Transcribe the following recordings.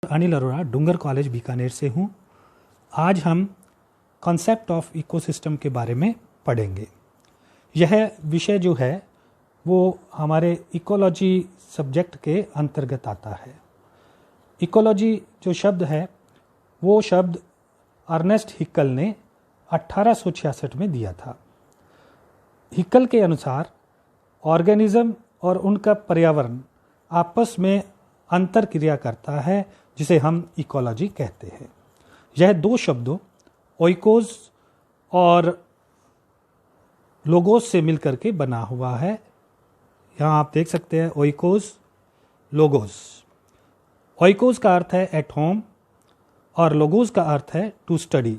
Doctor Anil Arora, डूंगर college Bikaner से हूँ। आज हम कॉन्सेप्ट ऑफ इकोसिस्टम के बारे में पढ़ेंगे। यह विषय जो है वो हमारे इकोलॉजी सब्जेक्ट के अंतर्गत आता है। इकोलॉजी जो शब्द है वो शब्द अर्नेस्ट हिकल ने 1866 में दिया था। हिकल के अनुसार ऑर्गेनिज्म और उनका पर्यावरण आपस में अंतर क्रिया करता है, जिसे हम इकोलॉजी कहते हैं। यह दो शब्दों ओइकोस और लोगोस से मिलकर के बना हुआ है। यहाँ आप देख सकते हैं ओइकोस, लोगोस। ओइकोस का अर्थ है एट होम और लोगोस का अर्थ है टू स्टडी।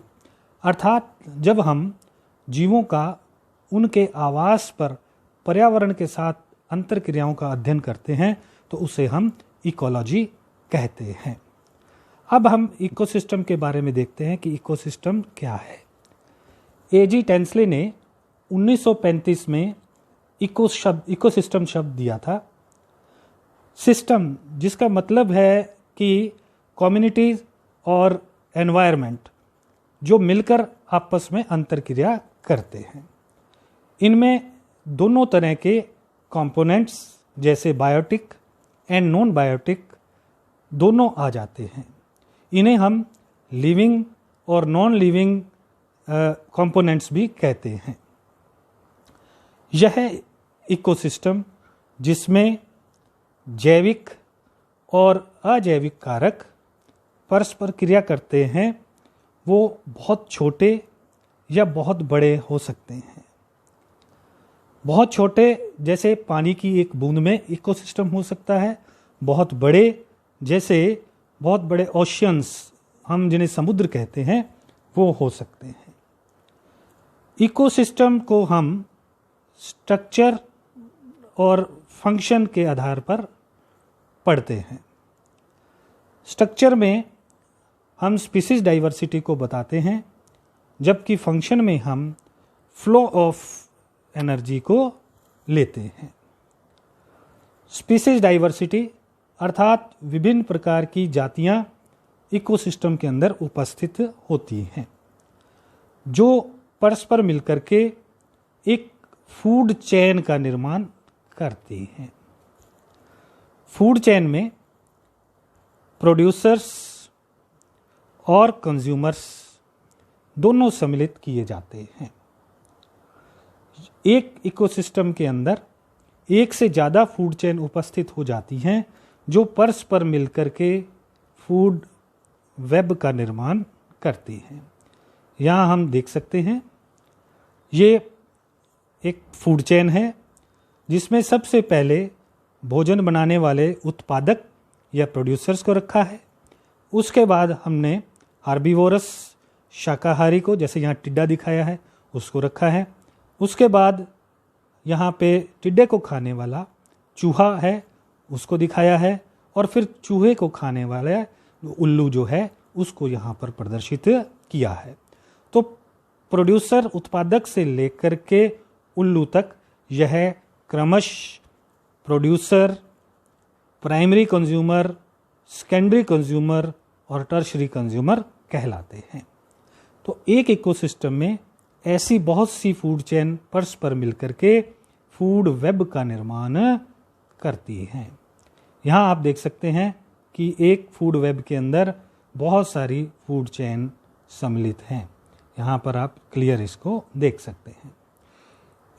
अर्थात जब हम जीवों का उनके आवास पर पर्यावरण के साथ अंतर क्रियाओं का अध्ययन करते हैं तो उसे हम इकोलॉजी कहते हैं। अब हम इकोसिस्टम के बारे में देखते हैं कि इकोसिस्टम क्या है। एजी टेंसले ने 1935 में इकोसिस्टम शब्द दिया था। सिस्टम जिसका मतलब है कि कम्युनिटीज और एनवायरनमेंट जो मिलकर आपस में अंतरक्रिया करते हैं। इनमें दोनों तरह के कंपोनेंट्स जैसे बायोटिक एंड नॉन बायोटिक दोनों आ जाते हैं। इन्हें हम लिविंग और नॉन लिविंग कंपोनेंट्स भी कहते हैं। यह इकोसिस्टम जिसमें जैविक और अजैविक कारक परस्पर क्रिया करते हैं वो बहुत छोटे या बहुत बड़े हो सकते हैं। बहुत छोटे जैसे पानी की एक बूंद में इकोसिस्टम हो सकता है। बहुत बड़े जैसे बहुत बड़े ओशियंस, हम जिन्हें समुद्र कहते हैं, वो हो सकते हैं। इकोसिस्टम को हम स्ट्रक्चर और फंक्शन के आधार पर पढ़ते हैं। स्ट्रक्चर में हम स्पीसीज डाइवर्सिटी को बताते हैं, जबकि फंक्शन में हम फ्लो ऑफ एनर्जी को लेते हैं। स्पीसीज डाइवर्सिटी अर्थात विभिन्न प्रकार की जातियां इकोसिस्टम के अंदर उपस्थित होती हैं जो परस्पर मिलकर के एक फूड चेन का निर्माण करती हैं। फूड चेन में प्रोड्यूसर्स और कंज्यूमर्स दोनों सम्मिलित किए जाते हैं। एक इकोसिस्टम के अंदर एक से ज़्यादा फूड चेन उपस्थित हो जाती हैं जो परस्पर मिलकर के फूड वेब का निर्माण करती हैं। यहाँ हम देख सकते हैं ये एक फूड चेन है जिसमें सबसे पहले भोजन बनाने वाले उत्पादक या प्रोड्यूसर्स को रखा है। उसके बाद हमने हार्बीवोरस शाकाहारी को, जैसे यहाँ टिड्डा दिखाया है, उसको रखा है। उसके बाद यहाँ पे टिड्डे को खाने वाला चूहा है, उसको दिखाया है। और फिर चूहे को खाने वाला उल्लू जो है उसको यहाँ पर प्रदर्शित किया है। तो प्रोड्यूसर उत्पादक से लेकर के उल्लू तक यह क्रमश producer, primary consumer, secondary consumer और टर्शरी कंज्यूमर कहलाते हैं। तो एक इकोसिस्टम में ऐसी बहुत सी फूड चेन परस्पर मिलकर के फूड वेब का निर्माण करती हैं। यहाँ आप देख सकते हैं कि एक फूड वेब के अंदर बहुत सारी फूड चेन सम्मिलित हैं। यहाँ पर आप क्लियर इसको देख सकते हैं।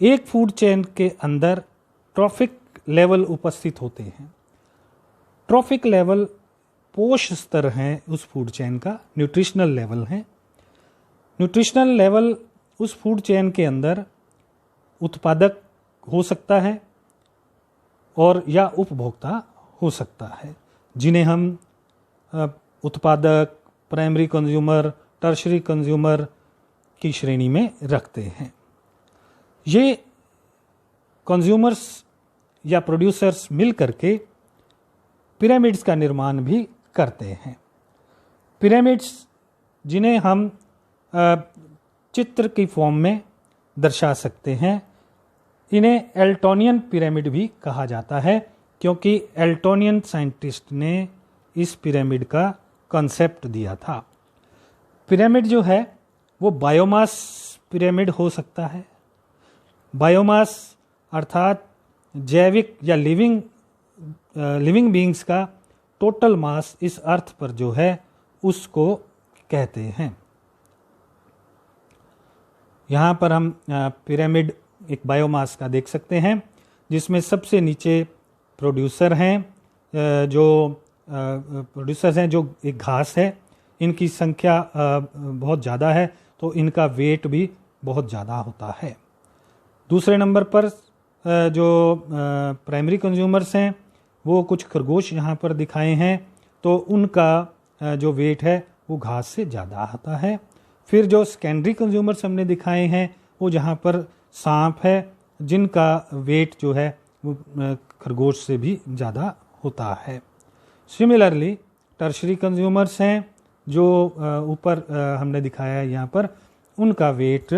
एक फूड चेन के अंदर ट्रॉफिक लेवल उपस्थित होते हैं। ट्रॉफिक लेवल पोष स्तर है उस फूड चेन का, न्यूट्रिशनल लेवल है। न्यूट्रिशनल लेवल उस फूड चेन के अंदर उत्पादक हो सकता है और या उपभोक्ता हो सकता है, जिन्हें हम उत्पादक, प्राइमरी कंज्यूमर, टर्शरी कंज्यूमर की श्रेणी में रखते हैं। ये कंज्यूमर्स या प्रोड्यूसर्स मिल करके पिरामिड्स का निर्माण भी करते हैं। पिरामिड्स जिन्हें हम चित्र की फॉर्म में दर्शा सकते हैं, इन्हें एल्टोनियन पिरामिड भी कहा जाता है, क्योंकि एल्टोनियन साइंटिस्ट ने इस पिरामिड का कॉन्सेप्ट दिया था। पिरामिड जो है वो बायोमास पिरामिड हो सकता है। बायोमास अर्थात जैविक या लिविंग बीइंग्स का टोटल मास इस अर्थ पर जो है उसको कहते हैं। यहाँ पर हम पिरामिड एक बायोमास का देख सकते हैं, जिसमें सबसे नीचे प्रोड्यूसर हैं, जो एक घास है। इनकी संख्या बहुत ज़्यादा है, तो इनका वेट भी बहुत ज़्यादा होता है। दूसरे नंबर पर जो प्राइमरी कंज्यूमर्स हैं वो कुछ खरगोश यहाँ पर दिखाए हैं, तो उनका जो वेट है वो घास से ज़्यादा आता है। फिर जो सेकेंडरी कंज्यूमर्स हमने दिखाए हैं वो जहाँ पर सांप है, जिनका वेट जो है वो खरगोश से भी ज़्यादा होता है। सिमिलरली टर्शरी कंज्यूमर्स हैं जो ऊपर हमने दिखाया है यहाँ पर, उनका वेट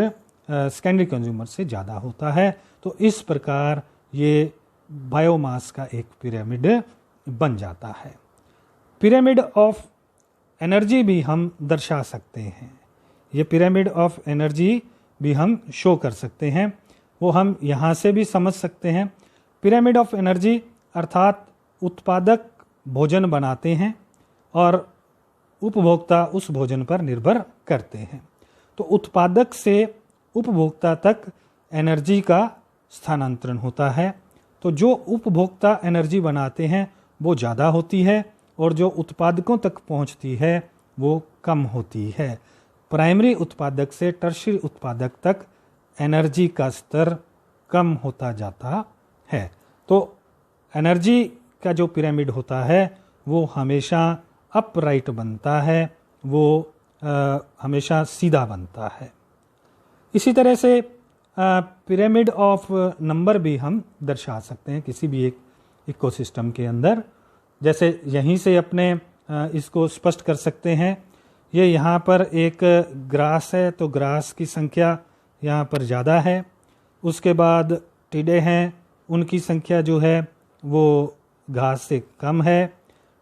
सेकेंडरी कंज्यूमर से ज़्यादा होता है। तो इस प्रकार ये बायोमास का एक पिरामिड बन जाता है। पिरामिड ऑफ एनर्जी भी हम दर्शा सकते हैं। ये पिरामिड ऑफ एनर्जी भी हम शो कर सकते हैं, वो हम यहाँ से भी समझ सकते हैं। पिरामिड ऑफ एनर्जी अर्थात उत्पादक भोजन बनाते हैं और उपभोक्ता उस भोजन पर निर्भर करते हैं। तो उत्पादक से उपभोक्ता तक एनर्जी का स्थानांतरण होता है। तो जो उपभोक्ता एनर्जी बनाते हैं वो ज़्यादा होती है और जो उत्पादकों तक पहुंचती है वो कम होती है। प्राइमरी उत्पादक से टर्शियरी उत्पादक तक एनर्जी का स्तर कम होता जाता है। तो एनर्जी का जो पिरामिड होता है वो हमेशा अपराइट बनता है, वो हमेशा सीधा बनता है। इसी तरह से पिरामिड ऑफ नंबर भी हम दर्शा सकते हैं किसी भी एक इकोसिस्टम के अंदर। जैसे यहीं से अपने इसको स्पष्ट कर सकते हैं। ये यहाँ पर एक ग्रास है, तो ग्रास की संख्या यहाँ पर ज़्यादा है। उसके बाद टिड्डे हैं, उनकी संख्या जो है वो घास से कम है।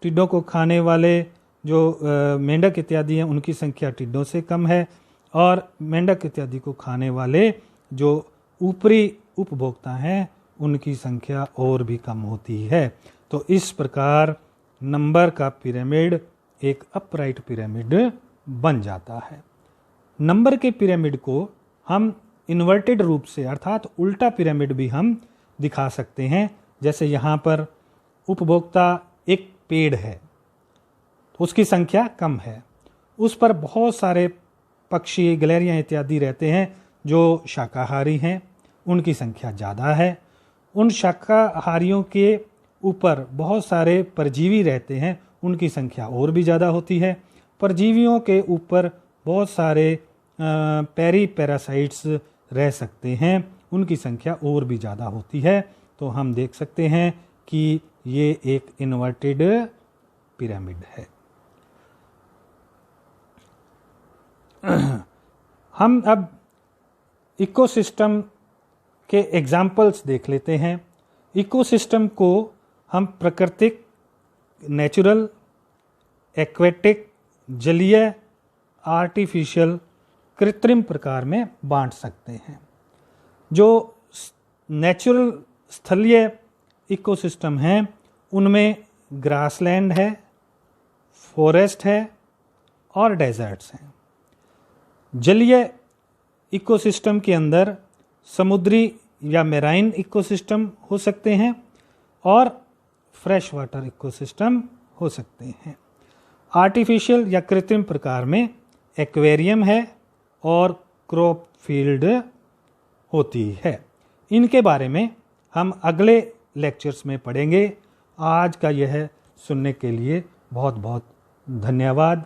टिड्डों को खाने वाले जो मेंढक इत्यादि हैं उनकी संख्या टिड्डों से कम है, और मेंढक इत्यादि को खाने वाले जो ऊपरी उपभोक्ता हैं उनकी संख्या और भी कम होती है। तो इस प्रकार नंबर का पिरामिड एक अपराइट पिरामिड बन जाता है। नंबर के पिरामिड को हम इन्वर्टेड रूप से अर्थात उल्टा पिरामिड भी हम दिखा सकते हैं। जैसे यहाँ पर उपभोक्ता एक पेड़ है, उसकी संख्या कम है, उस पर बहुत सारे पक्षी गिलहरियाँ इत्यादि रहते हैं जो शाकाहारी हैं, उनकी संख्या ज़्यादा है। उन शाकाहारियों के ऊपर बहुत सारे परजीवी रहते हैं, उनकी संख्या और भी ज़्यादा होती है। परजीवियों के ऊपर बहुत सारे पेरी पैरासाइट्स रह सकते हैं, उनकी संख्या और भी ज़्यादा होती है। तो हम देख सकते हैं कि ये एक इन्वर्टेड पिरामिड है। हम अब इकोसिस्टम के एग्जाम्पल्स देख लेते हैं। इकोसिस्टम को हम प्राकृतिक, नेचुरल, एक्वेटिक, जलीय, आर्टिफिशियल, कृत्रिम प्रकार में बांट सकते हैं। जो नेचुरल स्थलीय इकोसिस्टम हैं उनमें ग्रासलैंड है, फॉरेस्ट है और डेजर्ट्स हैं। जलीय इकोसिस्टम के अंदर समुद्री या मेराइन इकोसिस्टम हो सकते हैं और फ्रेश वाटर इकोसिस्टम हो सकते हैं। आर्टिफिशियल या कृत्रिम प्रकार में एक्वेरियम है और क्रॉप फील्ड होती है। इनके बारे में हम अगले लेक्चर्स में पढ़ेंगे। आज का यह सुनने के लिए बहुत बहुत धन्यवाद।